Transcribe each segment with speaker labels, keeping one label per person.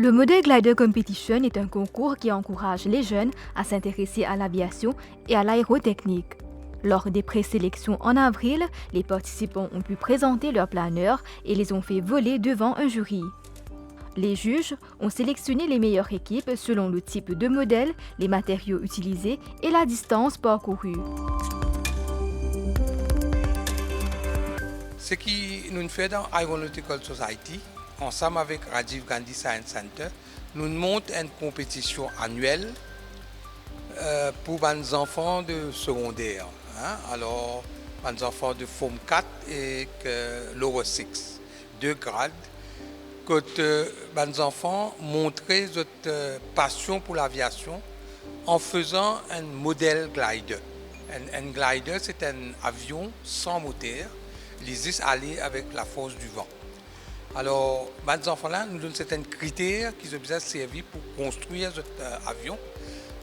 Speaker 1: Le Model Glider Competition est un concours qui encourage les jeunes à s'intéresser à l'aviation et à l'aérotechnique. Lors des présélections en avril, les participants ont pu présenter leurs planeurs et les ont fait voler devant un jury. Les juges ont sélectionné les meilleures équipes selon le type de modèle, les matériaux utilisés et la distance parcourue.
Speaker 2: Ce qui nous fait dans Aeronautical Society, ensemble avec Rajiv Gandhi Science Center, nous montrons une compétition annuelle pour les enfants de secondaire. Alors, les enfants de Form 4 et Lower 6, 2 grades, que les enfants montraient notre passion pour l'aviation en faisant un modèle glider. Un glider, c'est un avion sans moteur, ils juste aller avec la force du vent. Alors, les enfants-là nous donnent certains critères qui ont besoin de servir pour construire cet avion.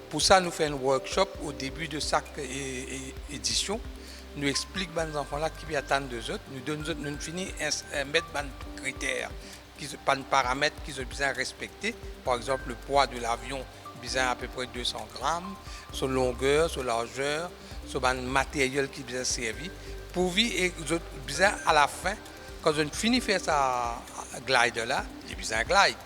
Speaker 2: Pour ça, nous faisons un workshop au début de chaque édition. Nous expliquons aux enfants-là qui peuvent attendre d'eux autres. Nous finissons mettre des critères, des paramètres qu'ils ont besoin de respecter. Par exemple, le poids de l'avion, besoin à peu près 200 grammes, son longueur, son largeur, son matériel qui besoin de servir. Pour vivre, et besoin à la fin, quand on finit de faire sa glider là, il y a besoin de glide.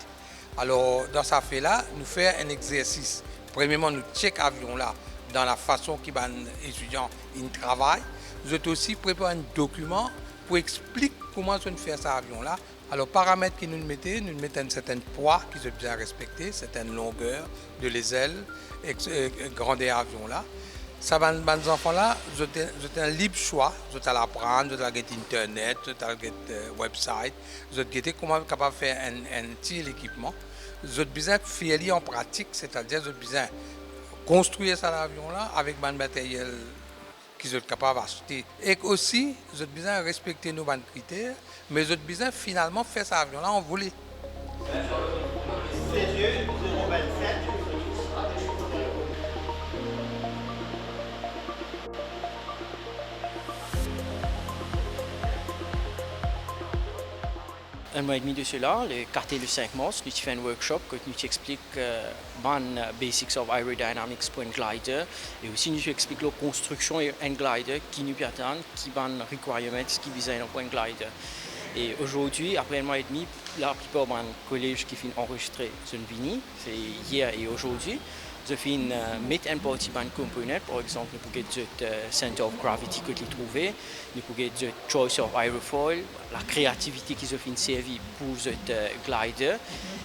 Speaker 2: Alors, dans ce fait-là, nous faisons un exercice. Premièrement, nous checkons l'avion là dans la façon que les étudiants travaillent. Nous avons aussi préparé un document pour expliquer comment on fait cet avion là. Alors, paramètres que nous mettons un certain poids qui sont bien respectés, certaine longueur de les ailes, grandeur avion là. Ça va, les enfants-là, vous avez un libre choix. Vous allez apprendre, vous allez Internet, vous allez website, vous allez comment capable de faire un petit équipement. Vous avez besoin de faire en pratique, c'est-à-dire vous avez besoin de construire cet avion-là avec le matériel qu'ils sont capables d'acheter. Et aussi, vous avez besoin de respecter nos critères, mais vous avez besoin finalement de faire cet avion-là en volée.
Speaker 3: Un mois et demi de cela, le 4 et le 5 mars, nous avons fait un workshop que nous expliquons les basics of aerodynamics pour un glider et aussi nous expliquons la construction d'un glider qui nous attend, qui ont les requirements qui besoin pour un glider. Et aujourd'hui, après un mois et demi, la plupart des collèges qui ont enregistré sont venus, c'est hier et aujourd'hui. Nous avons mis un partie de components, par exemple, nous pouvons le center of gravity que vous trouvez, nous pouvons le choice of aerofoil, la créativité qui ont servi pour le glider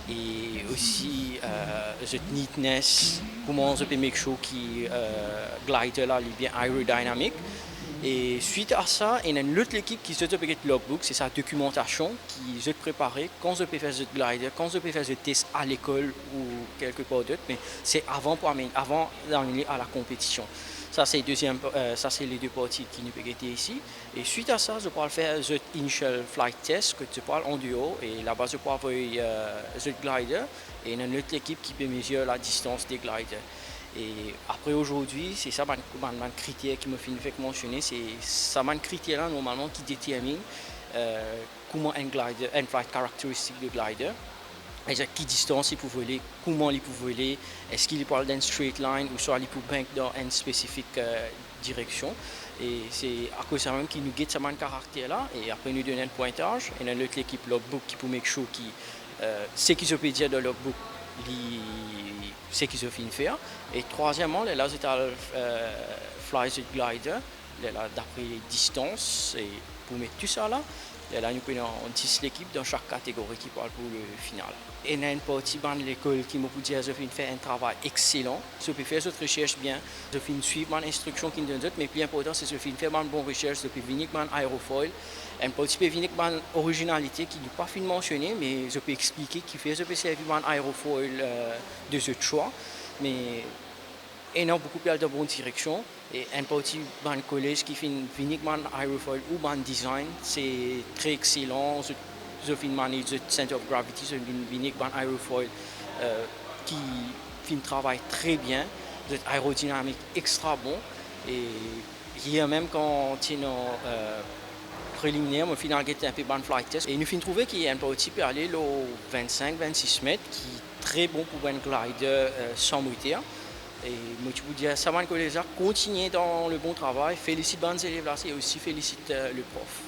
Speaker 3: et aussi le neatness, comment on peut make sure que le glider là, est bien aérodynamique. Et suite à ça, il y a une autre équipe qui se fait le logbook, c'est sa documentation qui se prépare quand je peux faire le glider, quand je peux faire le test à l'école ou quelque part d'autre, mais c'est avant d'amener à la compétition. Ça c'est les deux parties qui nous peuvent ici. Et suite à ça, je peux faire le initial flight test que tu parles en duo et là-bas je peux avoir le glider et il y a une autre équipe qui peut mesurer la distance des gliders. Et après aujourd'hui, c'est ça le critère qui me fait mentionner, c'est ça le critère là normalement qui détermine comment un flight caractéristique de glider, c'est-à-dire quelle distance il peut voler, comment il peut voler, est-ce qu'il parle d'une straight line ou soit il peut bank dans une spécifique direction. Et c'est à cause de ça même qui nous guide ce caractère là et après nous donne un pointage et notre équipe logbook qui peut make sure ce qui se peut dire dans le logbook ce qu'ils ont fini de faire. Et troisièmement, là, c'est fly the glider, d'après distance, et pour mettre tout ça là, là nous prenons 10 l'équipe dans chaque catégorie qui parle pour le final. Et il y a une partie de l'école qui m'a dit que je fait un travail excellent. Je peux faire cette recherche bien, je fais suivre mon instruction qui me donne, mais plus important c'est que je fais faire une bonne recherche, je peux venir avec mon aérofoil. Un petit peu venir avec mon originalité qui n'est pas fin mentionné, mais je peux expliquer qui fait, je peux servir mon aérofoil de ce choix. Mais il y a beaucoup plus de bonne direction. Et un petit collège qui fait venir avec mon aérofoil ou mon design, c'est très excellent. Je fais manage le center of gravity, je viens avec un aérofoil qui fait un travail très bien, aérodynamique extra bon. Et hier même quand on préliminaire, au final, qui était un peu bon flight test. Et nous finissons trouver qu'il y a un petit peu aller au 25-26 mètres, qui est très bon pour un glider sans moteur. Et moi, je vous dis, ça va que les arts continuent dans le bon travail. Félicite les élèves là et aussi félicite le prof.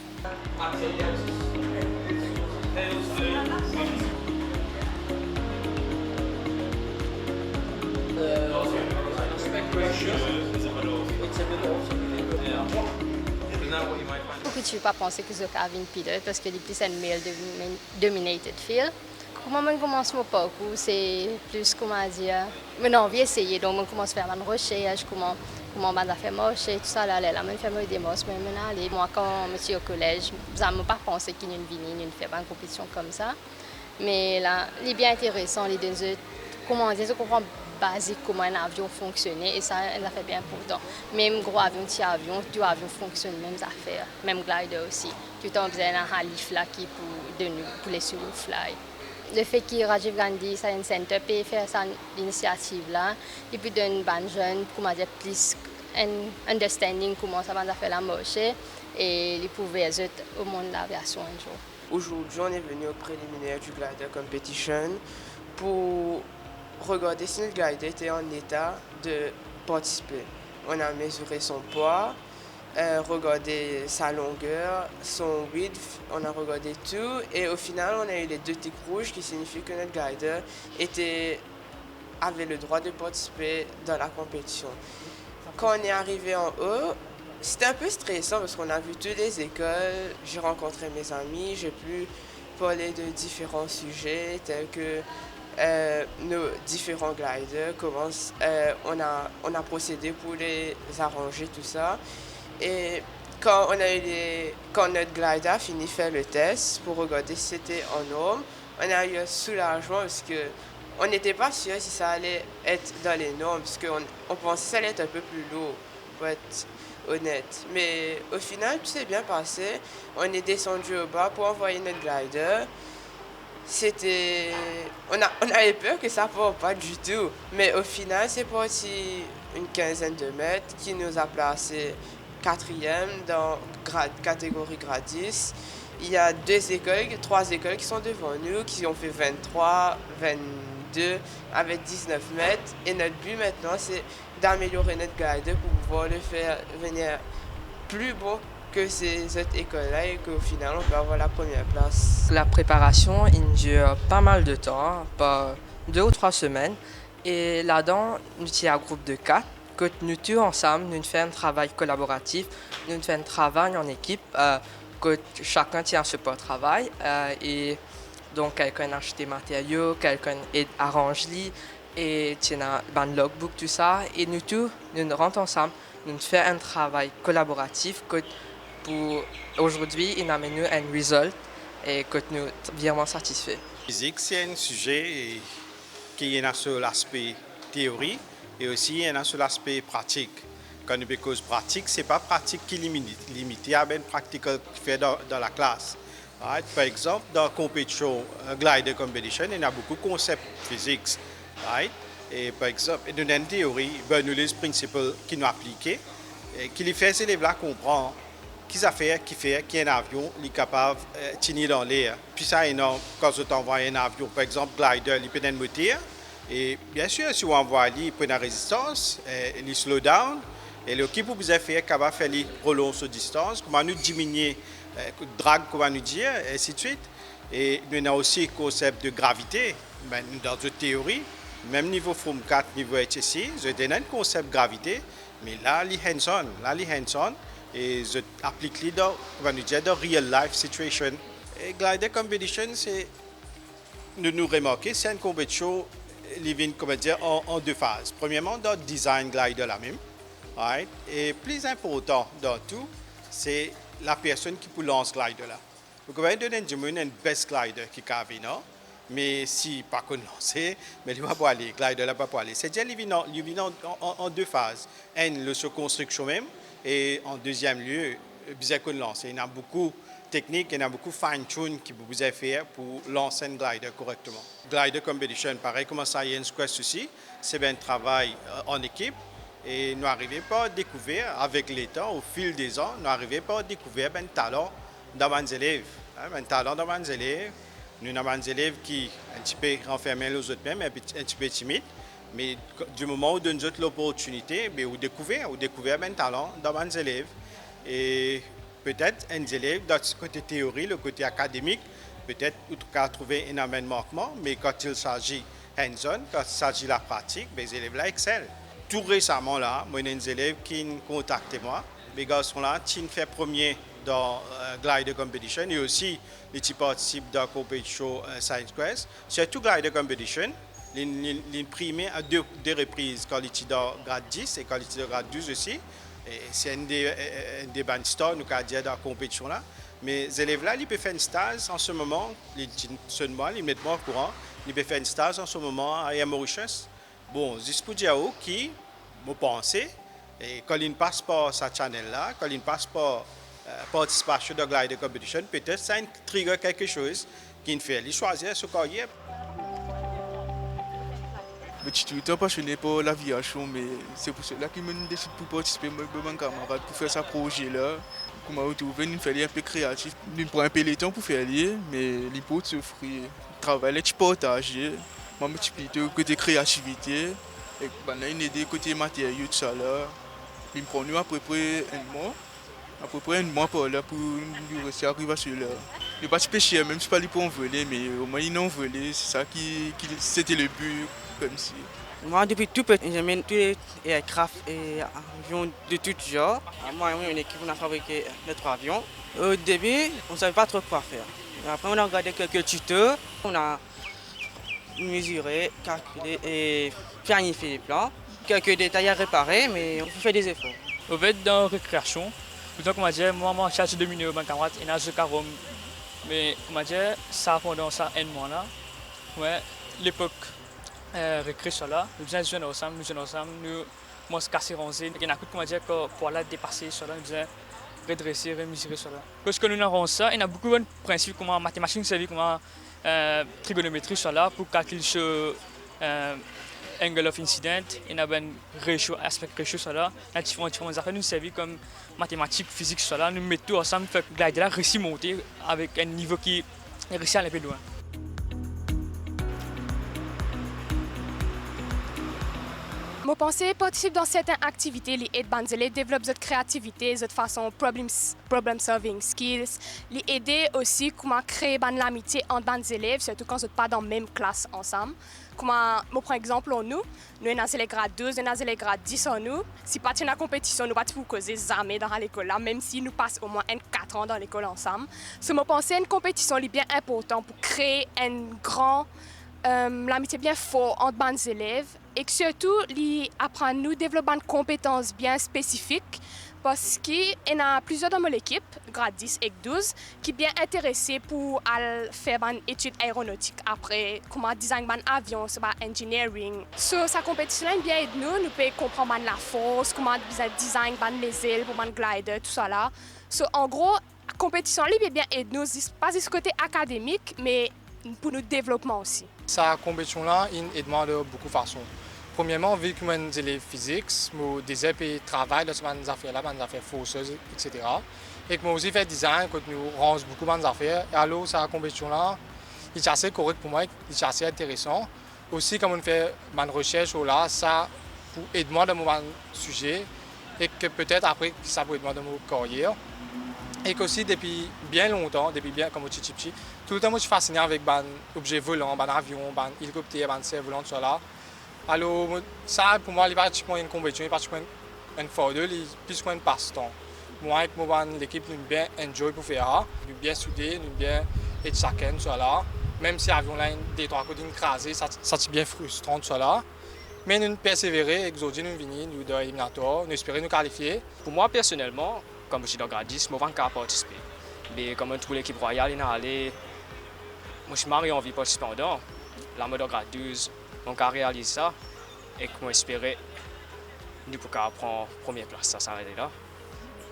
Speaker 4: Beaucoup de ne pas penser que je suis une pilote parce que c'est plus un male-dominated field. Comment je commence mon parcours, c'est plus, comment dire, j'ai envie d'essayer, donc je commence à faire mes recherches, comment je fais marcher, tout ça, là, je fais des marches, mais maintenant, moi, quand je suis au collège, je ne pas pensé qu'il y a une vie, une fait une compétition comme ça. Mais là, c'est bien intéressant, les deux, comment dire, je comprends basique comment un avion fonctionnait et ça fait bien pourtant. Même gros avion, petit avion, deux avions fonctionnent, même affaires, même glider aussi. Tout le temps, vous avez un halif là qui pour les sous fly. Le fait que Rajiv Gandhi Science Center peut faire cette initiative-là, il peut donner aux jeunes comment dire, plus un understanding comment ça va faire la marche et ils pouvaient être au monde de l'aviation un jour.
Speaker 5: Aujourd'hui, on est venu au préliminaire du Glider Competition pour regarder si notre glider était en état de participer. On a mesuré son poids, regardé sa longueur, son width, on a regardé tout et au final on a eu les deux tics rouges qui signifient que notre glider avait le droit de participer dans la compétition. Quand on est arrivé en haut, c'était un peu stressant parce qu'on a vu toutes les écoles, j'ai rencontré mes amis, j'ai pu parler de différents sujets tels que nos différents gliders, comment on a procédé pour les arranger, tout ça. Et quand notre glider a fini de faire le test pour regarder si c'était en norme, on a eu un soulagement parce qu'on n'était pas sûr si ça allait être dans les normes, parce qu'on pensait que ça allait être un peu plus lourd, pour être honnête. Mais au final, tout s'est bien passé. On est descendu au bas pour envoyer notre glider. On avait peur que ça ne parte pas du tout, mais au final c'est parti une quinzaine de mètres qui nous a placé 4e dans catégorie grade 10. Il y a 3 écoles qui sont devant nous, qui ont fait 23, 22 avec 19 mètres. Et notre but maintenant c'est d'améliorer notre glider pour pouvoir le faire venir plus bon que ces autres écoles-là et qu'au final, on peut avoir la première place.
Speaker 6: La préparation, il dure pas mal de temps, pas 2 ou 3 semaines. Et là-dedans, nous sommes un groupe de 4, que nous tous ensemble, nous faisons un travail collaboratif, nous faisons un travail en équipe, que chacun tient un support travail. Et donc, quelqu'un achète des matériaux, quelqu'un arrange les et tient un logbook, tout ça. Et nous tous, nous rentrons ensemble, nous faisons un travail collaboratif que pour aujourd'hui, il amène nous un résultat et que nous sommes vraiment satisfaits.
Speaker 7: La physique, c'est un sujet qui est sur l'aspect théorie et aussi sur l'aspect pratique. Quand nous parlons de pratique, ce n'est pas pratique qui est limitée à une pratique qui fait dans la classe. Right? Par exemple, dans la compétition Glider Competition, il y a beaucoup de concepts physiques. Right? Et par exemple, dans une théorie, nous les principes qui nous appliquent et qui les fait ces élèves-là comprendre qui fait qu'un avion est capable de tenir dans l'air. Puis ça, quand on envoie un avion, par exemple, glider, il peut être moteur. Et bien sûr, si on envoie il peut la résistance, il slow down. Et l'équipe vous a fait capable de faire les prolonges sur distance, comment nous diminuer le drag, comment nous dire, et ainsi de suite. Et nous avons aussi le concept de gravité. Dans une théorie, même niveau Form 4, niveau HSC, je donne un concept de gravité, mais là, les hands-on. Et je applique dans real life situation. Et Glider Competition, c'est nous remarquer, c'est une compétition en 2 phases. Premièrement, dans le design glider la même. Right? Et plus important dans tout, c'est la personne qui peut lancer glider là. Vous pouvez donner un best glider qui est non? Mais si pas qu'on lancer, mais il va pas aller, glider là pas aller. C'est déjà en 2 phases. Le sur construction même. Et en deuxième lieu, il y a beaucoup de techniques, il y a beaucoup de fine-tune que vous avez fait pour lancer un glider correctement. Glider Competition, pareil comme Science Quest aussi, c'est un travail en équipe. Et nous n'arrivons pas à découvrir, avec les temps, au fil des ans, nous n'arrivons pas à découvrir un talent dans les élèves, un talent dans les élèves. Nous avons des élèves qui sont un petit peu renfermés les autres mêmes, un petit peu timides. Mais du moment où nous donne l'opportunité, on découvre un talent dans les élèves. Et peut-être un élève, dans le côté théorie, le côté académique, peut-être en trouver un manquement, mais quand il s'agit hands-on, quand il s'agit de la pratique, les élèves-là excellent. Tout récemment, là, moi, j'ai des élèves qui me contactent moi. Les garçons-là, qui fait premier dans Glider Competition et aussi qui participent dans la compétition Science Quest. C'est tout Glider Competition. Ils primé à deux reprises quand ils étaient dans grade 10 et quand ils étaient dans grade 12 aussi. C'est un des bonnes stars, nous avons dit, dans la compétition là. Mais les élèves-là, ils peuvent faire une stage en ce moment, ils mettent moi au courant, ils peuvent faire une stage en ce moment à Mauritius. Bon, juste pour dire qui, je pense, et quand ils passent par cette channel-là, quand ils passent par participation dans Glider Competition, peut-être ça trigger quelque chose qui fait les choisir ce carrière.
Speaker 8: Je suis tout le temps passionné par l'aviation, mais c'est pour cela que je décide pour participer avec mes camarades pour faire ce projet-là. Pour me retrouver, nous faisons un peu créatif. Nous prenons un peu de temps pour faire lier, mais les potes s'offrir. Travail, tu partager. Moi, je suis plutôt côté créativité. Et une idée côté matériaux, tout ça là. Je prends nous à peu près un mois par là pour nous réussir à arriver à cela. Je ne pas spécial, même si pas pour voler, mais au moins ils n'ont volé. C'est ça c'était le but. Comme si.
Speaker 9: Moi, depuis tout petit, j'aime tous les aircraft et avions de tout genre. Moi et mon équipe, on a fabriqué notre avion. Au début, on ne savait pas trop quoi faire. Et après, on a regardé quelques tutos. On a mesuré, calculé et planifié les plans. Quelques détails à réparer, mais on fait des efforts.
Speaker 10: Au fait, dans la récréation, plutôt qu'on m'a dit, moi, je cherche 2 minutes au camarade et je suis carrément. Mais on m'a dit, ça pendant ça, un mois là. Ouais, l'époque. Récré sur là, nous jeunes ensemble, nous moi se casser ranger. Il y a un coup de dire que pour aller dépasser sur là, nous disons redresser, remesurer sur là. Parce que nous avons ça, il y a beaucoup de principes comme mathématiques, comme trigonométrie sur là pour calculer ce angle of incident, il y a un ratio, aspect ratio sur là. Il y a différentes affaires, nous servons comme mathématiques, physique sur là, nous mettons ensemble, fait que là, réussi monter avec un niveau qui est réussi à aller plus loin.
Speaker 11: Je pense que participer dans certaines activités, les aides les développent notre créativité, notre façon problem solving skills, les aider aussi comment créer l'amitié entre les élèves, surtout quand vous n'êtes pas dans la même classe ensemble. Comment, par exemple, nous avons les grades 12, nous avons les grades 10 en nous. Si pas dans la compétition, nous ne pouvons pas causer jamais dans l'école là, même si nous passons au moins 4 ans dans l'école ensemble. Je pense que une compétition est bien importante pour créer l'amitié bien forte entre les élèves et que surtout, ils apprennent à nous développer des compétences bien spécifiques parce qu'il y a plusieurs dans mon équipe, grade 10 et 12, qui sont bien intéressés pour faire des études aéronautiques après, comment design un avion, engineering. Sur sa compétition, bien aide nous pouvons comprendre la force, comment design les ailes pour les glider, tout ça là. En gros, la compétition bien aide nous, pas du côté académique, mais pour notre développement aussi.
Speaker 12: Sa compétition-là, il demande de beaucoup de façons. Premièrement, vu que je suis élève physique, je désire travailler dans ces affaires-là, des affaires forceuses, etc. Et que moi aussi fait design, que nous range beaucoup d'affaires. Et alors, sa compétition-là, il est assez correct pour moi, il est assez intéressant. Aussi, comme on fait une recherche là, ça pour aider moi dans mon sujet et que peut-être après, ça peut aider moi dans mon carrière. Et aussi depuis bien longtemps, comme petit, tout le temps, je suis fasciné avec des objets volants, des avions, des hélicoptères, des serres volantes, là. Alors, ça, pour moi, c'est pratiquement une compétition, c'est pratiquement une fordure, c'est plus une passe-temps. Moi, avec l'équipe, nous bien enjoy pour faire ça, nous bien soudés, nous bien être chacun, là. Même si l'avion a des 3 côtés écrasés, ça c'est bien frustrant, là. Mais nous persévérer, et aujourd'hui, nous venons, nous dans l'éliminatoire, nous espérons nous qualifier.
Speaker 3: Pour moi, personnellement, comme je suis dans le grade 10, je ne vais pas participer. Mais comme toute l'équipe royale est allée, moi je suis marié envie de participer dedans. Là, je suis dans le grade 12, donc à réaliser ça et que moi espérais nous pour prendre première place, ça s'arrête là.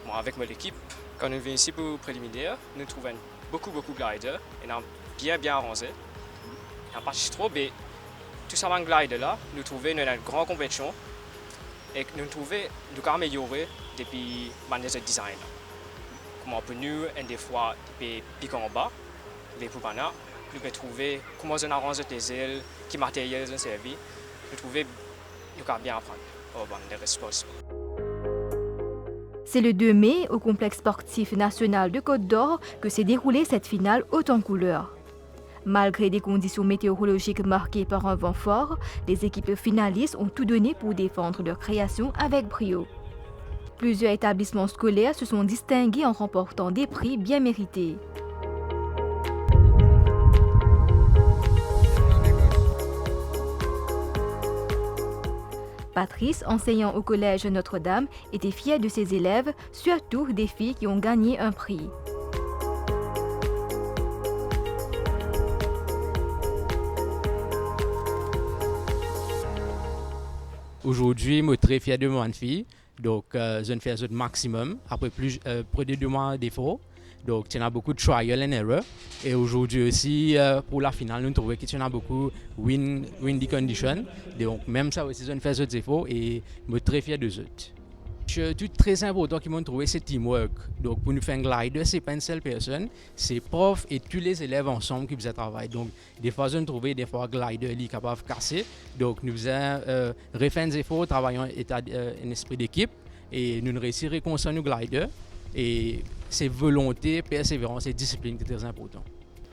Speaker 3: Moi avec mon équipe, quand nous venons ici pour préliminaire, nous trouvons beaucoup de gliders et nous avons bien arrangé. Il n'y a pas trop, mais tout ça en glider là, nous trouvons une grande compétition et nous trouvons nous améliorer depuis le design. comment pour nous, et des fois, des pics en bas, les poupana, nous pouvons trouver comment on arrange les ailes, qui matériel ont servi, nous trouver, nous pouvons bien apprendre des réponses.
Speaker 1: C'est le 2 mai, au complexe sportif national de Côte-d'Or, que s'est déroulée cette finale haute en couleurs. Malgré des conditions météorologiques marquées par un vent fort, les équipes finalistes ont tout donné pour défendre leur création avec brio. Plusieurs établissements scolaires se sont distingués en remportant des prix bien mérités. Patrice, enseignant au collège Notre-Dame, était fier de ses élèves, surtout des filles qui ont gagné un prix.
Speaker 13: Aujourd'hui, je suis très fier de mon fille. Donc, je fais le maximum après plus de 2 mois d'efforts. Donc, il y a beaucoup de trial and error. Et aujourd'hui aussi, pour la finale, nous trouvons qu'il y a beaucoup de windy conditions. Donc, même ça aussi, je fais des efforts et je suis très fier de eux. Tout très important qu'ils m'ont trouvé, c'est teamwork. Donc, pour nous faire un glider, ce n'est pas une seule personne, c'est prof et tous les élèves ensemble qui faisaient travail. Donc, des fois, je trouvais des fois glider est capable de casser. Donc, nous faisons refaire des efforts, travaillons en esprit d'équipe et nous réussissons à construire nos gliders. Et c'est volonté, persévérance et discipline qui est très important.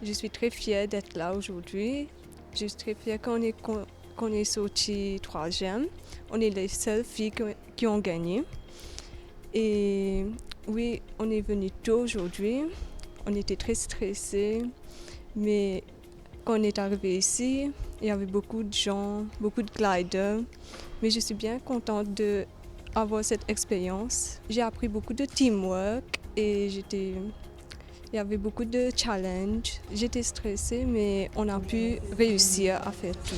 Speaker 14: Je suis très fière d'être là aujourd'hui. Je suis très fière qu'on est sorti 3e. On est les seules filles qui ont gagné. Et oui, on est venu tôt aujourd'hui. On était très stressés. Mais quand on est arrivé ici, il y avait beaucoup de gens, beaucoup de gliders. Mais je suis bien contente d'avoir cette expérience. J'ai appris beaucoup de teamwork et il y avait beaucoup de challenges. J'étais stressée, mais on a pu réussir à faire tout.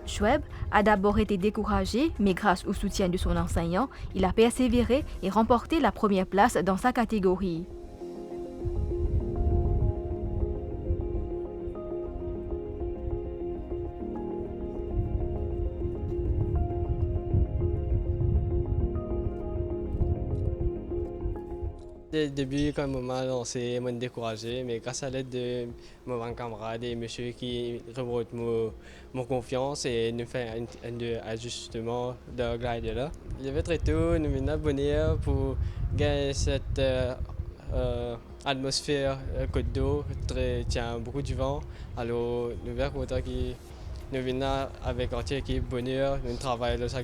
Speaker 1: Schweb a d'abord été découragé, mais grâce au soutien de son enseignant, il a persévéré et remporté la première place dans sa catégorie.
Speaker 15: Dès le début, quand je m'a lancé, je m'ai découragé, mais grâce à l'aide de mes camarades et monsieur qui remontent mon confiance et nous fait un ajustement de glider là. Je vais très tôt nous abonner pour gagner cette atmosphère côte d'eau, tient beaucoup de vent. Alors nous sommes contents que nous venons avec entière équipe bonheur, nous travaillons dans ce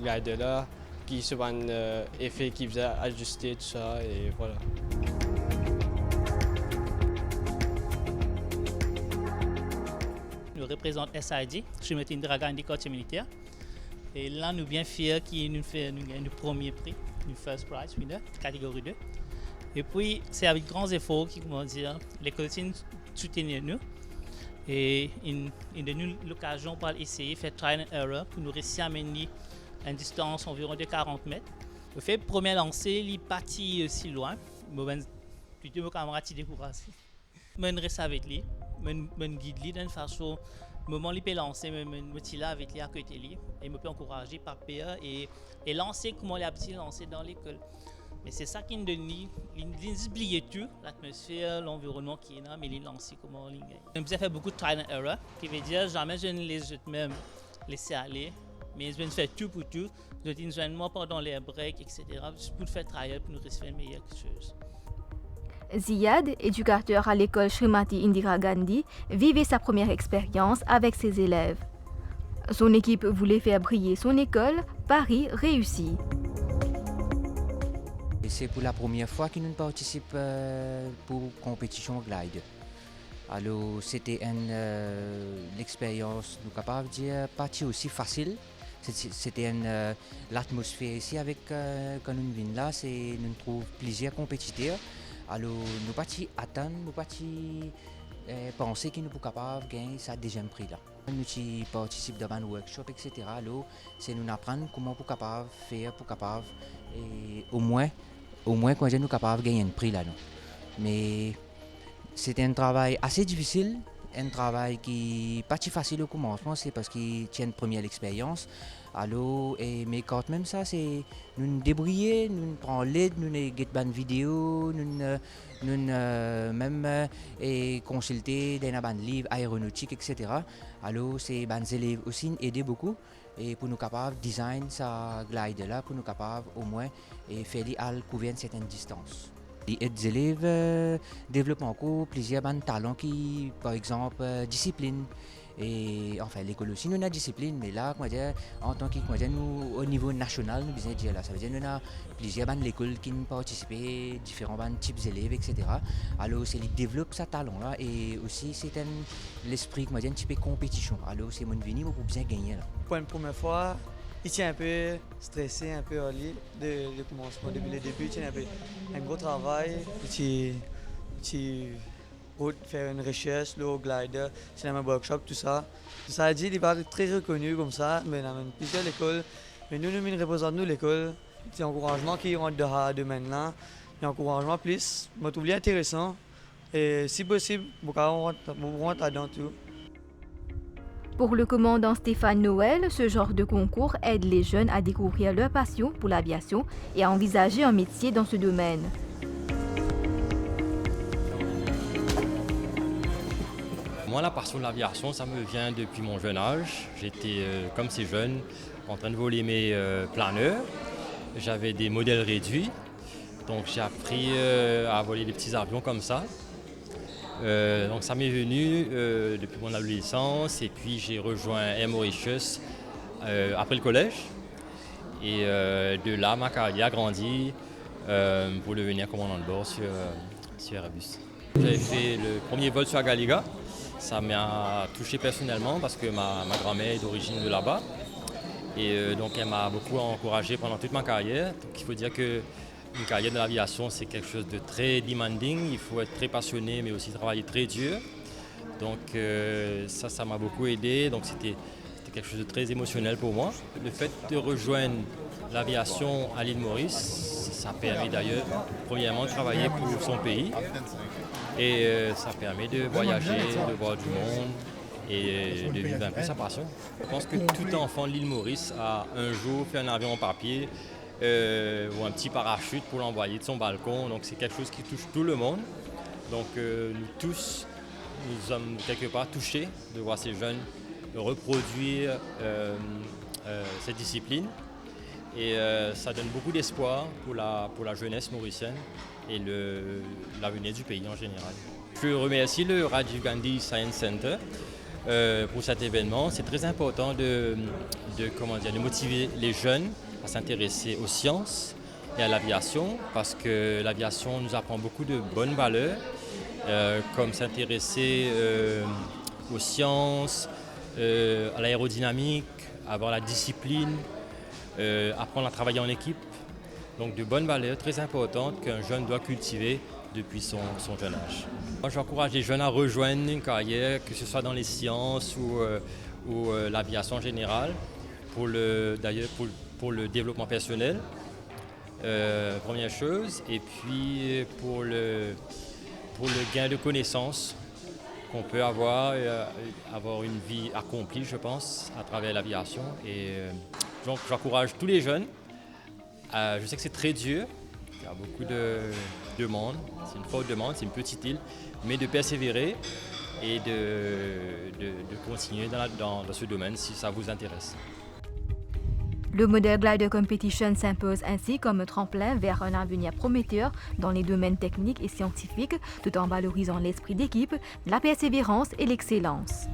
Speaker 15: glider là. Qui se un effet qui faisait ajuster tout ça et voilà.
Speaker 16: Nous représentons SID, Srimati Indira Gandhi Quartier Militaire. Et là, nous sommes bien fiers qu'il nous gagne le premier prix, le first prize winner, catégorie 2. Et puis, c'est avec grands efforts l'école soutient nous. Et il donne l'occasion pour essayer de faire trial and error pour nous réussir à mener à une distance environ de 40 mètres. Le fait premier lancer, il est parti si loin. Plutôt mes camarades sont découragés. Je reste avec lui, je guide lui d'une façon. Au moment où il peut lancer, je suis là avec lui à côté de lui. Et je peux encourager par père et lancer comme il a lancé dans l'école. Mais c'est ça qui nous donne, il oublie tout, l'atmosphère, l'environnement qui est là, mais il lance comment il gagne. Je fait beaucoup de trial and error, qui veut dire jamais je ne les jette même laisser aller. Mais je vais faire tout pour tout. Je dis moi pendant les breaks, etc. Juste pour faire travailler, pour nous faire meilleure chose.
Speaker 1: Ziad, éducateur à l'école Srimati Indira Gandhi, vivait sa première expérience avec ses élèves. Son équipe voulait faire briller son école, Paris réussit.
Speaker 17: C'est pour la première fois que nous participons pour la compétition glide. Alors c'était une expérience, nous capables de dire, pas aussi facile. C'était l'atmosphère ici avec quand nous venons là, nous trouvons plaisir compétiteur. Alors nous ne pouvons pas attendre, nous ne pouvons pas penser que nous sommes capables de gagner ce deuxième prix là. Nous participons dans un workshop, etc. Alors, c'est nous apprendre comment pour capable faire, pour capable et au moins quand nous capable de gagner un prix là-dedans. Mais c'est un travail assez difficile, un travail qui n'est pas si facile au commencement, c'est parce qu'il tient une première expérience. Alors, mais quand même ça, c'est nous nous débrouiller, nous prenons l'aide, nous regardons des vidéos, nous même consulter des livres aéronautiques, etc. Alors, c'est les élèves aussi aider beaucoup et pour nous capables de design ça glide là, pour nous capables au moins faire couvrir une certaine distance. Les élèves développent encore plusieurs talents qui, par exemple, discipline. Et enfin, l'école aussi, nous avons discipline, mais là, en tant que nous, au niveau national, nous besoin dire là, ça veut dire que nous avons plusieurs l'école qui participent, différents types d'élèves, etc. Alors, c'est qu'ils développent ce talent-là et aussi, c'est l'esprit, un petit peu compétition. Alors, c'est mon venu pour bien gagner. Là.
Speaker 18: Pour une première fois, il tient un peu stressé, un peu early de commencement. Depuis le début, il tient un gros travail, faire une recherche, le glider, c'est un workshop, tout ça. Ça a dit, il n'est pas très reconnu comme ça, mais il y a plusieurs écoles. Mais nous représentons l'école. C'est un encouragement qui rentre de maintenant. Un encouragement plus, je trouve intéressant. Et si possible, on rentre là-dedans tout.
Speaker 1: Pour le commandant Stéphane Noël, ce genre de concours aide les jeunes à découvrir leur passion pour l'aviation et à envisager un métier dans ce domaine.
Speaker 19: Moi, la passion de l'aviation, ça me vient depuis mon jeune âge. J'étais, comme ces jeunes, en train de voler mes planeurs. J'avais des modèles réduits, donc j'ai appris à voler des petits avions comme ça. Donc ça m'est venu depuis mon adolescence et puis j'ai rejoint Air Mauritius après le collège. Et de là, ma carrière a grandi pour devenir commandant de bord sur Airbus. J'avais fait le premier vol sur Agaliga. Ça m'a touché personnellement parce que ma grand-mère est d'origine de là-bas. Et donc elle m'a beaucoup encouragé pendant toute ma carrière. Donc il faut dire qu'une carrière de l'aviation, c'est quelque chose de très demanding. Il faut être très passionné, mais aussi travailler très dur. Donc ça m'a beaucoup aidé. Donc c'était quelque chose de très émotionnel pour moi. Le fait de rejoindre l'aviation à l'île Maurice, ça permet d'ailleurs, premièrement, de travailler pour son pays. Et ça permet de voyager, de voir du monde et de vivre un peu sa passion. Je pense que tout enfant de l'île Maurice a un jour fait un avion en papier ou un petit parachute pour l'envoyer de son balcon. Donc c'est quelque chose qui touche tout le monde. Donc nous tous, nous sommes quelque part touchés de voir ces jeunes reproduire cette discipline. Et ça donne beaucoup d'espoir pour la jeunesse mauricienne et l'avenir du pays en général. Je remercie le Rajiv Gandhi Science Center pour cet événement. C'est très important de motiver les jeunes à s'intéresser aux sciences et à l'aviation parce que l'aviation nous apprend beaucoup de bonnes valeurs comme s'intéresser aux sciences, à l'aérodynamique, avoir la discipline, apprendre à travailler en équipe. Donc de bonnes valeurs très importantes qu'un jeune doit cultiver depuis son jeune âge. Moi, j'encourage les jeunes à rejoindre une carrière, que ce soit dans les sciences ou l'aviation en général, pour le développement personnel, première chose, et puis pour le gain de connaissances qu'on peut avoir une vie accomplie, je pense, à travers l'aviation. Et donc j'encourage tous les jeunes. Je sais que c'est très dur, il y a beaucoup de demandes, c'est une forte demande, c'est une petite île, mais de persévérer et de continuer dans ce domaine si ça vous intéresse.
Speaker 1: Le modèle Glider Competition s'impose ainsi comme tremplin vers un avenir prometteur dans les domaines techniques et scientifiques, tout en valorisant l'esprit d'équipe, la persévérance et l'excellence.